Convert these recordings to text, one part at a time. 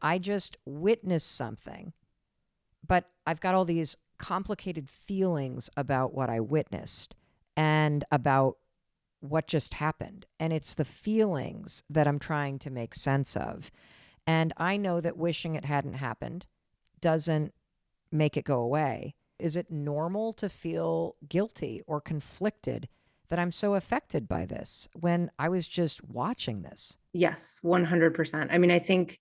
I just witnessed something, but I've got all these complicated feelings about what I witnessed and about what just happened. And it's the feelings that I'm trying to make sense of. And I know that wishing it hadn't happened doesn't make it go away. Is it normal to feel guilty or conflicted that I'm so affected by this when I was just watching this? Yes, 100%. I mean, I think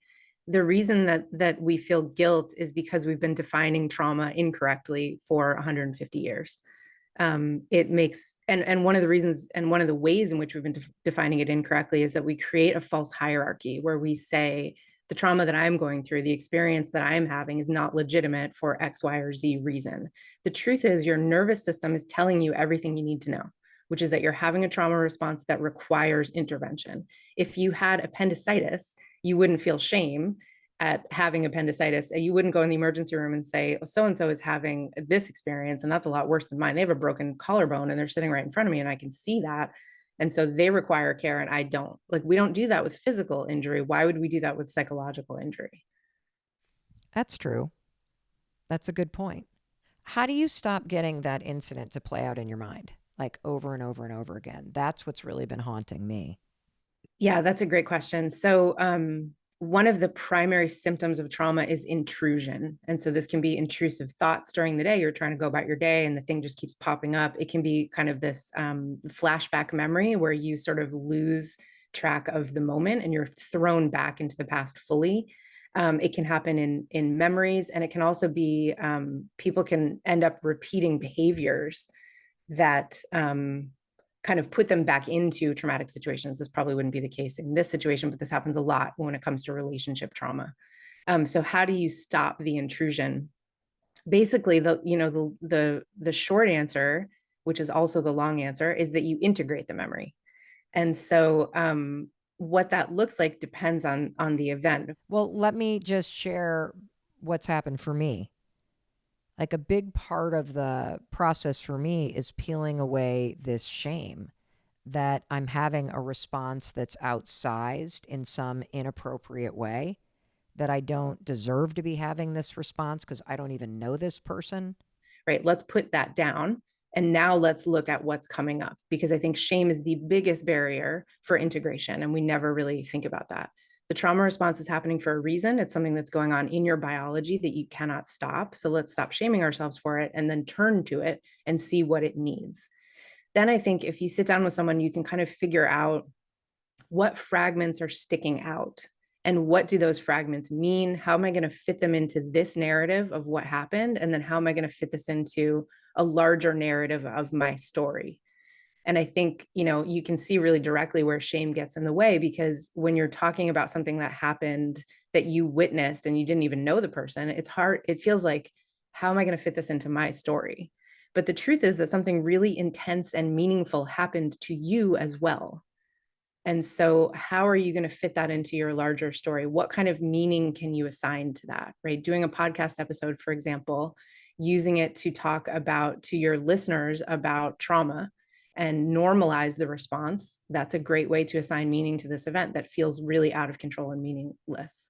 the reason that we feel guilt is because we've been defining trauma incorrectly for 150 years. It makes and one of the reasons and one of the ways in which we've been defining it incorrectly is that we create a false hierarchy where we say the trauma that I'm going through, the experience that I'm having is not legitimate for X, Y, or Z reason. The truth is your nervous system is telling you everything you need to know, which is that you're having a trauma response that requires intervention. If you had appendicitis, you wouldn't feel shame at having appendicitis. You wouldn't go in the emergency room and say, oh, so-and-so is having this experience, and that's a lot worse than mine. They have a broken collarbone and they're sitting right in front of me and I can see that. And so they require care and I don't. Like, we don't do that with physical injury. Why would we do that with psychological injury? That's true. That's a good point. How do you stop getting that incident to play out in your mind, like over and over and over again? That's what's really been haunting me. Yeah, that's a great question. So, one of the primary symptoms of trauma is intrusion. And so this can be intrusive thoughts during the day. You're trying to go about your day and the thing just keeps popping up. It can be kind of this flashback memory where you sort of lose track of the moment and you're thrown back into the past fully. It can happen in memories, and it can also be people can end up repeating behaviors that kind of put them back into traumatic situations. This probably wouldn't be the case in this situation, but this happens a lot when it comes to relationship trauma. So how do you stop the intrusion? Basically, the short answer, which is also the long answer, is that you integrate the memory. And so what that looks like depends on the event. Well, let me just share what's happened for me. Like a big part of the process for me is peeling away this shame that I'm having a response that's outsized in some inappropriate way, that I don't deserve to be having this response because I don't even know this person. Right? Let's put that down. And now let's look at what's coming up, because I think shame is the biggest barrier for integration. And we never really think about that. The trauma response is happening for a reason. It's something that's going on in your biology that you cannot stop. So let's stop shaming ourselves for it and then turn to it and see what it needs. Then I think if you sit down with someone, you can kind of figure out what fragments are sticking out and what do those fragments mean? How am I going to fit them into this narrative of what happened? And then how am I going to fit this into a larger narrative of my story? And I think, you can see really directly where shame gets in the way, because when you're talking about something that happened that you witnessed and you didn't even know the person, it's hard. It feels like, how am I going to fit this into my story? But the truth is that something really intense and meaningful happened to you as well. And so how are you going to fit that into your larger story? What kind of meaning can you assign to that, right? Doing a podcast episode, for example, using it to talk about to your listeners about trauma and normalize the response. That's a great way to assign meaning to this event that feels really out of control and meaningless.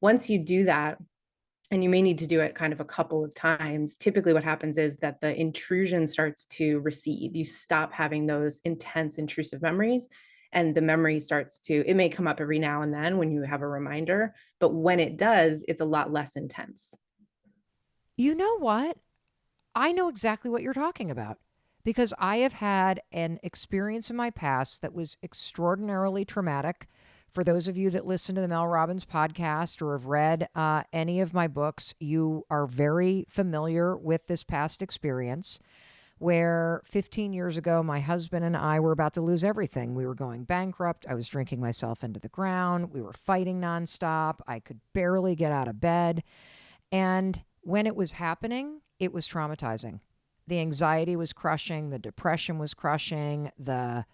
Once you do that, and you may need to do it kind of a couple of times, typically what happens is that the intrusion starts to recede. You stop having those intense intrusive memories, and the memory starts to, it may come up every now and then when you have a reminder, but when it does, it's a lot less intense. You know what? I know exactly what you're talking about because I have had an experience in my past that was extraordinarily traumatic. For those of you that listen to the Mel Robbins podcast or have read any of my books, you are very familiar with this past experience where 15 years ago, my husband and I were about to lose everything. We were going bankrupt. I was drinking myself into the ground. We were fighting nonstop. I could barely get out of bed. And when it was happening, it was traumatizing. The anxiety was crushing. The depression was crushing. The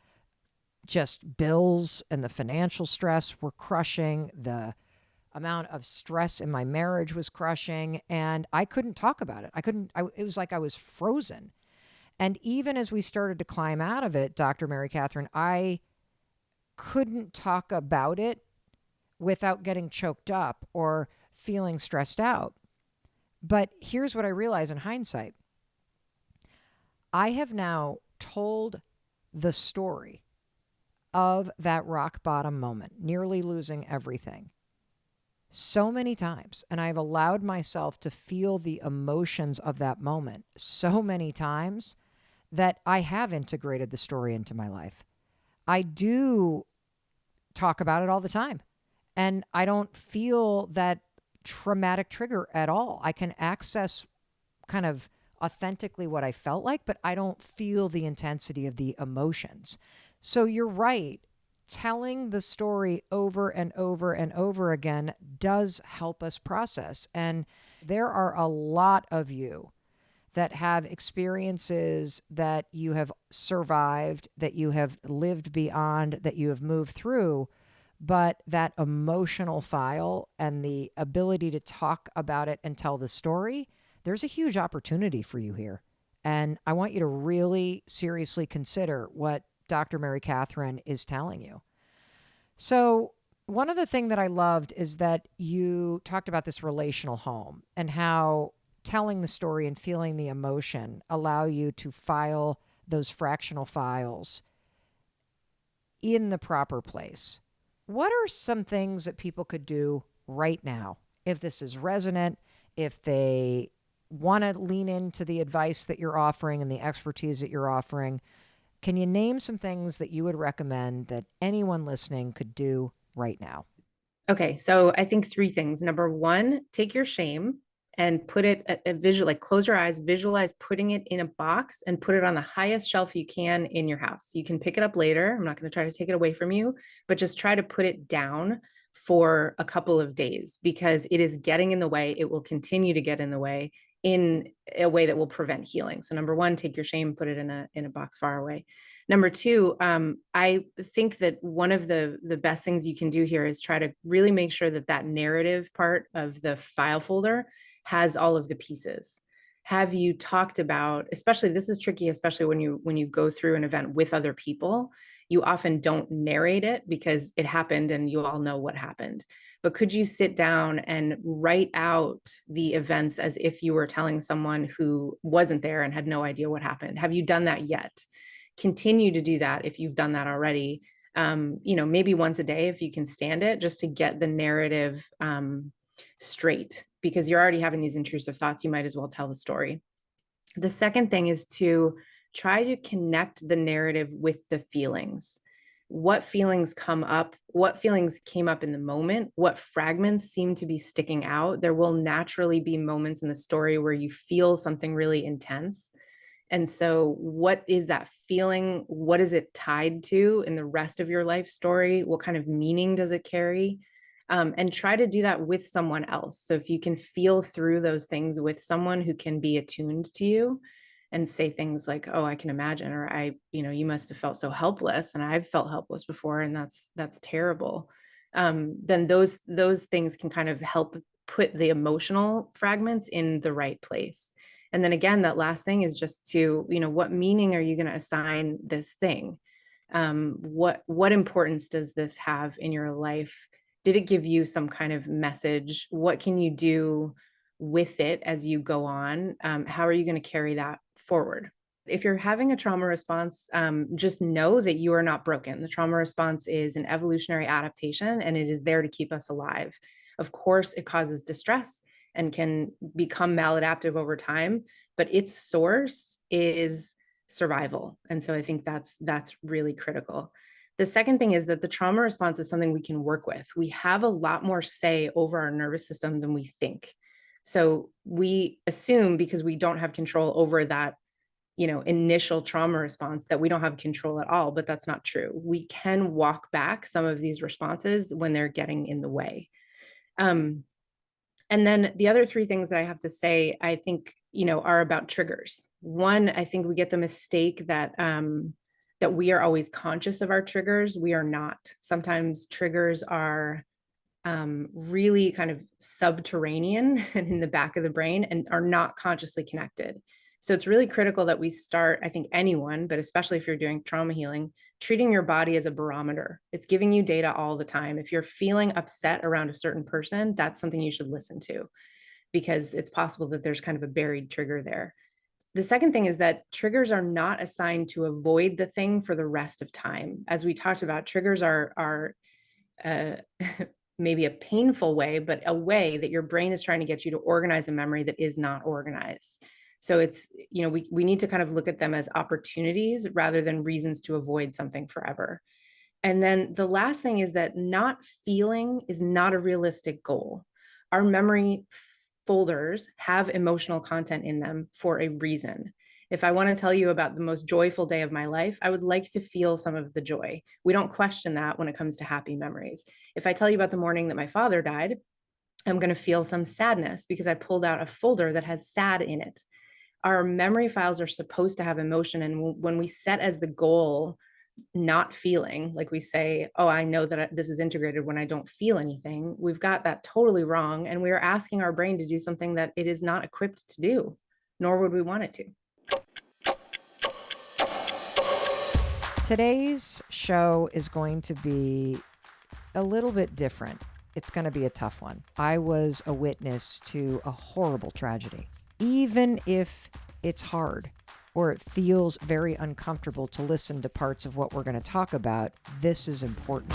just bills and the financial stress were crushing. The amount of stress in my marriage was crushing. And I couldn't talk about it. It was like I was frozen. And even as we started to climb out of it, Dr. Mary Catherine, I couldn't talk about it without getting choked up or feeling stressed out. But here's what I realize in hindsight. I have now told the story of that rock bottom moment, nearly losing everything, so many times. And I've allowed myself to feel the emotions of that moment so many times that I have integrated the story into my life. I do talk about it all the time. And I don't feel that traumatic trigger at all. I can access kind of authentically what I felt like, but I don't feel the intensity of the emotions. So you're right. Telling the story over and over and over again does help us process. And there are a lot of you that have experiences that you have survived, that you have lived beyond, that you have moved through. But that emotional file and the ability to talk about it and tell the story, there's a huge opportunity for you here. And I want you to really seriously consider what Dr. Mary Catherine is telling you. So, one of the things that I loved is that you talked about this relational home and how telling the story and feeling the emotion allow you to file those fractional files in the proper place. What are some things that people could do right now if this is resonant, if they want to lean into the advice that you're offering and the expertise that you're offering? Can you name some things that you would recommend that anyone listening could do right now? Okay, so I think three things. Number one, take your shame and put it a visual, like close your eyes, visualize putting it in a box and put it on the highest shelf you can in your house. You can pick it up later. I'm not going to try to take it away from you, but just try to put it down for a couple of days because it is getting in the way. It will continue to get in the way in a way that will prevent healing. So number one, take your shame, put it in a box far away. Number two, I think that one of the best things you can do here is try to really make sure that that narrative part of the file folder has all of the pieces. Have you talked about, especially this is tricky, especially when you go through an event with other people, you often don't narrate it because it happened and you all know what happened. But could you sit down and write out the events as if you were telling someone who wasn't there and had no idea what happened? Have you done that yet? Continue to do that if you've done that already. Maybe once a day if you can stand it, just to get the narrative straight, because you're already having these intrusive thoughts. You might as well tell the story. The second thing is to try to connect the narrative with the feelings. What feelings come up? What feelings came up in the moment? What fragments seem to be sticking out? There will naturally be moments in the story where you feel something really intense. And so what is that feeling? What is it tied to in the rest of your life story? What kind of meaning does it carry? And try to do that with someone else. So if you can feel through those things with someone who can be attuned to you and say things like, oh, I can imagine, or you must have felt so helpless, and I've felt helpless before, and that's terrible. Then those things can kind of help put the emotional fragments in the right place. And then again, that last thing is just to, what meaning are you going to assign this thing? What importance does this have in your life? Did it give you some kind of message? What can you do with it as you go on? How are you going to carry that forward? If you're having a trauma response, just know that you are not broken. The trauma response is an evolutionary adaptation, and it is there to keep us alive. Of course, it causes distress and can become maladaptive over time, but its source is survival. And so I think that's really critical. The second thing is that the trauma response is something we can work with. We have a lot more say over our nervous system than we think. So we assume because we don't have control over that, initial trauma response, that we don't have control at all, but that's not true. We can walk back some of these responses when they're getting in the way. And then the other three things that I have to say, I think, are about triggers. One, I think we get the mistake that we are always conscious of our triggers. We are not. Sometimes triggers are really kind of subterranean and in the back of the brain and are not consciously connected. So it's really critical that we start, I think anyone, but especially if you're doing trauma healing, treating your body as a barometer. It's giving you data all the time. If you're feeling upset around a certain person, that's something you should listen to, because it's possible that there's kind of a buried trigger there. The second thing is that triggers are not assigned to avoid the thing for the rest of time. As we talked about, triggers are uh, maybe a painful way, but a way that your brain is trying to get you to organize a memory that is not organized. So it's, we need to kind of look at them as opportunities rather than reasons to avoid something forever. And then the last thing is that not feeling is not a realistic goal. Our memory folders have emotional content in them for a reason. If I want to tell you about the most joyful day of my life, I would like to feel some of the joy. We don't question that when it comes to happy memories. If I tell you about the morning that my father died, I'm going to feel some sadness because I pulled out a folder that has sad in it. Our memory files are supposed to have emotion. And when we set as the goal not feeling, like we say, oh, I know that this is integrated when I don't feel anything, we've got that totally wrong. And we are asking our brain to do something that it is not equipped to do, nor would we want it to. Today's show is going to be a little bit different. It's going to be a tough one. I was a witness to a horrible tragedy. Even if it's hard or it feels very uncomfortable to listen to parts of what we're going to talk about, this is important.